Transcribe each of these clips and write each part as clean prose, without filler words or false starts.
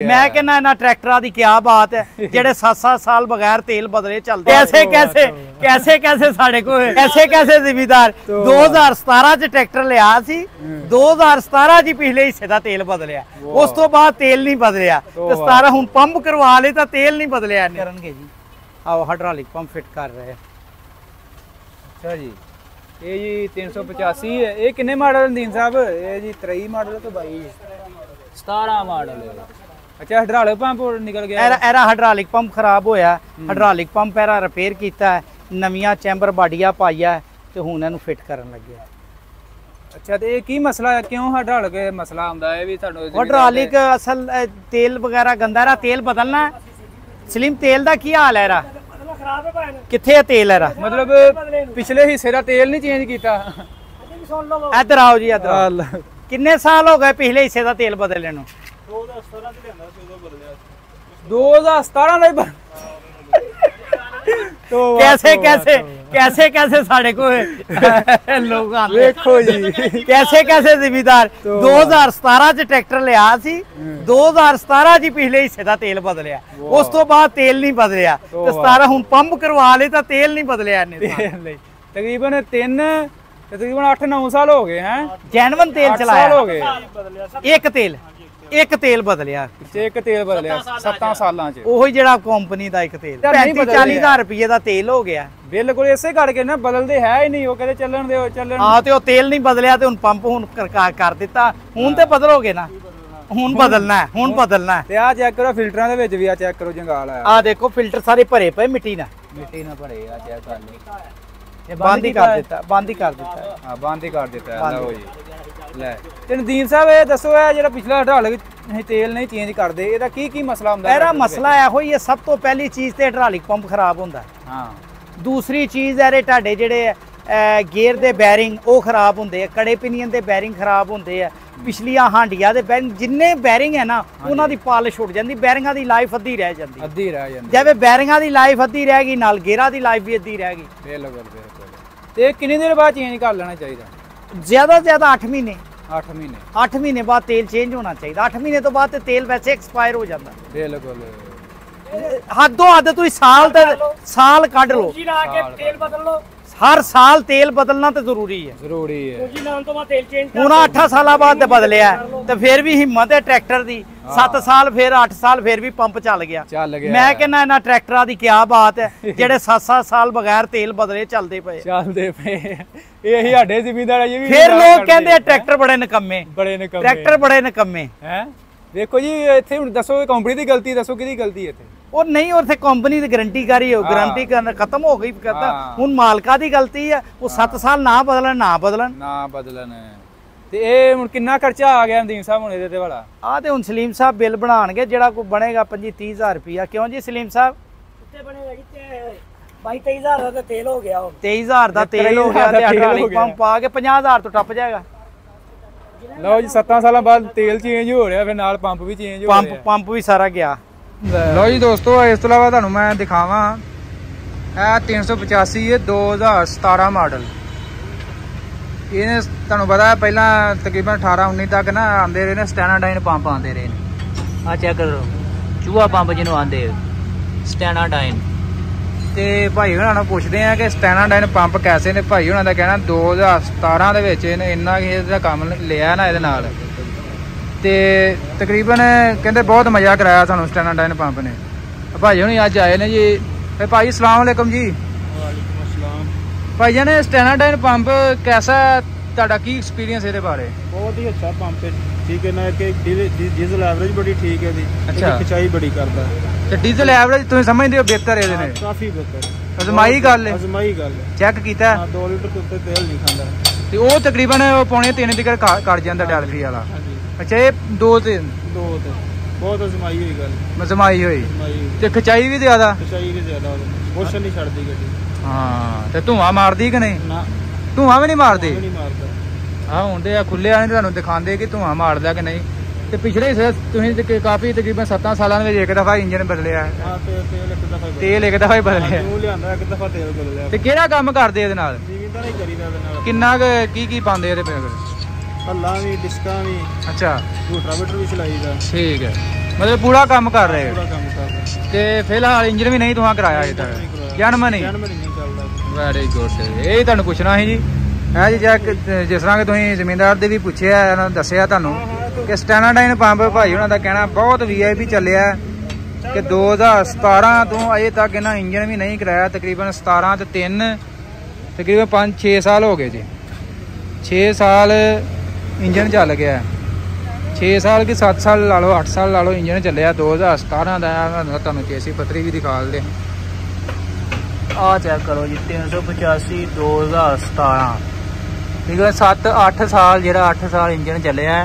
मैं कहना इन्हां ट्रैक्टरां दी क्या बात है जेड़े 7-7 साल बगैर तेल बदले चलते कैसे साडे को कैसे जिमीदार 2017 च ट्रैक्टर लिया सी 2017 च पिछले हिस्से दा तेल बदलिया उस तो बाद तेल नहीं बदलिया ते 17 हुण पंप करवा ले तां तेल नहीं बदलिया करनगे जी। आओ हाइड्रोलिक पंप फिट कर रहे हैं। अच्छा जी ये जी 385 है। ये किन्ने मॉडल दीन साहब? ये जी 23 मॉडल तो 22 17 मॉडल है। अच्छा हाइड्रोलिक पंप निकल गया एरा हाइड्रोलिक पंप खराब होया हाइड्रोलिक पंप एरा रिपेयर कीता है नवीं चैंबर बाडिया पाइया ते हुण इहनूं फिट करन लगे। अच्छा तो ये की मसला है क्यों हाइड्रोलिक मसला आंदा है भी सानू? हाइड्रोलिक असल तेल वगैरह गंदा रहा तेल बदलना है। सलीम तेल दा की हाल है रा किथे है तेल है रा मतलब पिछले हिस्से दा तेल नहीं चेंज कीता? इधर आओ जी इधर आओ। किन्ने साल हो गए पिछले हिस्से दा तेल बदलने नूं? 2017 तो कैसे साढ़े को लोग देखो जी कैसे जिमीदार 2017 च ट्रैक्टर लिया सी 2017 च पिछले हिस्से दा तेल बदलिया उस तो बाद तेल नहीं बदलिया ते 17 हुण पंप करवा ले तां तेल नहीं बदलिया तकरीबन 8-9 साल हो गए हैं जैनवन तेल चलाया हो गए एक तेल बदलिया 7 सालां च ओही जेड़ा कंपनी दा एक तेल 35-40 हज़ार रुपये दा तेल हो गया बिल्कुल इसे करके ना बदलदे है ही नहीं वो कहते चलन दे चलन। हां ते ओ तेल नहीं बदलिया ते हुण पंप हुण कर दिता हुण ते बदलोगे ना हुण बदलना है ते आ चेक करो फिल्टरां दे विच भी आ चेक करो जंगाल आया आ देखो फिल्टर सारे भरे पे मिट्टी ना भरे आ चेक कर लो ये बंद ही कर देता हां बंद ही कर देता लो जी ले ते नदीन साहब ये दसो है जेड़ा पिछला हाइड्रोलिक तेल नहीं चेंज करदे एदा की मसला हुंदा है? एदा मसला है हो ये सब तो पहली चीज ते हाइड्रोलिक पंप खराब हुंदा है। हां दूसरी चीज है टाडे जेड़े गेयर दे बैरिंग वो खराब हुंदे कड़े पिनियन दे बैरिंग खराब हुंदे है पिछलियां हांडिया दे बैरिंग जिन्ने बैरिंग है ना उन्हां दी पालिश उड़ जांदी बैरिंगां दी लाइफ अद्धी रह जांदी जब बैरिंगां दी लाइफ अद्धी रह गई नाल गेयरां दी लाइफ भी अद्धी रह गई। बिल्कुल ते कितने देर बाद चेंज कर लेना चाहिए? ज्यादा से ज्यादा 8 महीने 8 महीने बाद तेल चेंज होना चाहिए। 8 महीने तो बाद तेल वैसे एक्सपायर हो जाता है। बिल्कुल हदों हद तुम साल कढ़ लो हर साल तेल बदलना तो जरूरी है हुण 8 साल बाद बदलिया तो फिर भी हिम्मत है ट्रैक्टर दी 7 साल फिर 8 साल फिर भी पंप चल गया। मैं कहना इन्हां ट्रैक्टरां दी क्या बात है जेड़े 7-7 साल बगैर तेल बदले चलते पे यही साडे जिमीदार है। फिर लोग कहंदे ट्रैक्टर बड़े निकम्मे ट्रैक्टर बड़े निकम्मे हैं। देखो जी इत्थे हुण दसो कंपनी दी गलती दसो किहदी गलती है इत्थे? और नहीं और कंपनी की गारंटी करी हो गारंटी खत्म हो गई हुण मालका दी गलती है वो 7 साल ना बदलन ते ए हुण कितना खर्चा आ गया नदीम साहब हुण इहदे ते वाला आ ते हुण सलीम साहब बिल बनाणगे जेड़ा कोई बनेगा 25-30 हज़ार रुपया क्यों जी सलीम साहब? उत्ते बनेगा जी 22-23 हज़ार दा तेल हो गया 23 हज़ार दा तेल हो गया ते हाइड्रोलिक पंप आ के 50 हज़ार तो टप जाएगा। लो जी 7 साल बाद तेल चेंज हो रहा फिर नाल पंप भी चेंज हो रहा पंप भी सारा गया। लो जी दोस्तों इस तो इलावा तुहानू मैं दिखावा है 385 है 2017 मॉडल ये तुहानू पता है पहला तकरीबन 18-19 तक ना आंदे रहे ने स्टैनाडाइन पंप आंदे रहे आ चेक करो चूहा पंप जिन्हों आंदे स्टैनाडाइन ते भाई हुणां पुछदे आ कि स्टैनाडाइन पंप कैसे ने। भाई हुणां दा कहना 2017 दे विच इन्ना इहदा काम लिया ना इहदे नाल ते तकरीबन कहते बहुत मजा कराया सानू स्टैनाडाइन पंप ने। भाई हुणी अज आए ने जी भाई अस्सलाम वालेकुम जी। भाई जान स्टैनाडाइन पंप कैसा तुहाडा की एक्सपीरियंस इहदे बारे? बहुत ही अच्छा पंप है ठीक है ना कि डीजल एवरेज बड़ी ठीक है दी अच्छा खिंचाई बड़ी करदा है ते डीजल एवरेज तुसीं समझदे हो बेहतर है ने? काफी बेहतर अजमाई गल है चेक कीता 2 लीटर तो उत्ते तेल नहीं खांदा ते ओ तकरीबन 2.5 तक कट जांदा डेल्फी वाला। अच्छा ये 2 बहुत अजमाई हुई गल अजमाई हुई ते खिंचाई भी ज्यादा कुछ नहीं छड्डदी गड्डी। हां ते धुआं मारदी कि नहीं? ना धुआं भी नहीं मारदी। हां हुण ते खुले आने तुहानू दिखांदे कि धुआं मारदा कि नहीं ते पिछले हिस्से तुसीं काफी तकरीबन 7 सालां दे विच एक दफा इंजन बदलिया है। हां तेल एक दफा ही बदलिया लियांदा एक दफा तेल बदलिया ते केड़ा काम करदे इहदे नाल? जीविंदा नहीं करीदा इहदे नाल किन्ना की पांदे इहदे हल्ला भी डिस्कां भी अच्छा रोटावेटर भी चलाईदा ठीक है मतलब पूरा काम कर रहे पूरा हो काम कर रहे हैं। ਤੇ ਫਿਲਹਾਲ ਇੰਜਨ ਵੀ ਨਹੀਂ ਤੁਹਾਂ ਕਰਾਇਆ ਅਜੇ ਤੱਕ ਜਨਮ ਨਹੀਂ नहीं चलता। ਵੈਰੀ ਗੁੱਡ ਇਹ ਤੁਹਾਨੂੰ ਪੁੱਛਣਾ ਸੀ ਜੀ ਇਹ ਜੀ ਜਿਸ ਤਰ੍ਹਾਂ ਕਿ ਤੁਸੀਂ ਜ਼ਮੀਨਦਾਰ ਦੇ ਵੀ ਪੁੱਛਿਆ ਉਹਨਾਂ ਨੇ ਦੱਸਿਆ ਤੁਹਾਨੂੰ ਕਿ ਸਟੈਨਾਡਾਈਨ ਪੰਪ ਭਾਈ ਉਹਨਾਂ ਦਾ ਕਹਿਣਾ ਬਹੁਤ VIP ਚੱਲਿਆ ਕਿ 2017 ਤੋਂ ਅਜੇ ਤੱਕ ਇਹਨਾਂ ਇੰਜਨ ਵੀ ਨਹੀਂ ਕਰਾਇਆ ਤਕਰੀਬਨ 17 ਤੇ 3 ਤਕਰੀਬਨ 5-6 ਸਾਲ ਹੋ ਗਏ ਜੀ 6 ਸਾਲ ਇੰਜਨ ਚੱਲ ਗਿਆ 6 ਸਾਲ ਕਿ 7 ਸਾਲ ਲਾ ਲਓ 8 ਸਾਲ ਲਾ ਲਓ ਇੰਜਨ ਚੱਲਿਆ 2017 ਦਾ ਤੁਹਾਨੂੰ ਕੇਸੀ ਪੱਤਰੀ ਵੀ ਦਿਖਾ ਦੇ ਆ ਚੈੱਕ ਕਰੋ ਜੀ 385 2017 ਠੀਕ ਹੈ 7-8 ਸਾਲ ਜਿਹੜਾ 8 ਸਾਲ ਇੰਜਨ ਚੱਲਿਆ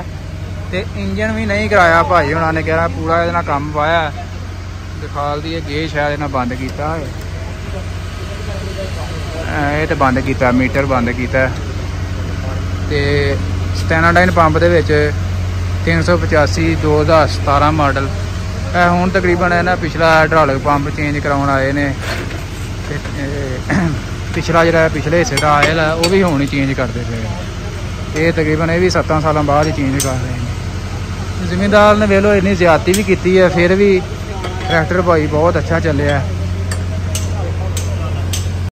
ਤੇ ਇੰਜਨ ਵੀ ਨਹੀਂ ਕਰਾਇਆ ਭਾਈ ਉਹਨਾਂ ਨੇ ਕਿਹਾ ਪੂਰਾ ਇਹਦੇ ਨਾਲ ਕੰਮ ਪਾਇਆ ਦਿਖਾਲ ਦੀ ਇਹ ਸ਼ਾਇਦ ਇਹਨਾਂ ਬੰਦ ਕੀਤਾ ਹੈ ਇਹ ਤੇ ਬੰਦ ਕੀਤਾ ਮੀਟਰ ਬੰਦ ਕੀਤਾ ਤੇ ਸਟੈਨਾਡਾਈਨ ਪੰਪ ਦੇ ਵਿੱਚ 385 2017 ਮਾਡਲ ਇਹ ਹੁਣ ਤਕਰੀਬਨ ਇਹਨਾਂ ਪਿਛਲਾ ਹਾਈਡ੍ਰੋਲਿਕ ਪੰਪ ਚੇਂਜ ਕਰਾਉਣ ਆਏ ਨੇ ਤੇ ਪਿਛਲਾ ਜਿਹੜਾ ਪਿਛਲੇ ਹਿੱਸੇ ਦਾ ਆਇਲ ਹੈ ਉਹ ਵੀ ਹੁਣ ਹੀ ਚੇਂਜ ਕਰਦੇ ਪਏ ਇਹ ਤਕਰੀਬਨ ਇਹ ਵੀ 7 ਸਾਲਾਂ ਬਾਅਦ ਹੀ ਚੇਂਜ ਕਰ ਰਹੇ ਨੇ ਜ਼ਿਮੀਂਦਾਰ ਨੇ ਵੇਖ ਲਓ ਇੰਨੀ ਜ਼ਿਆਦਤੀ ਵੀ ਕੀਤੀ ਹੈ ਫਿਰ ਵੀ ਟਰੈਕਟਰ ਭਾਈ ਬਹੁਤ ਅੱਛਾ ਚੱਲਿਆ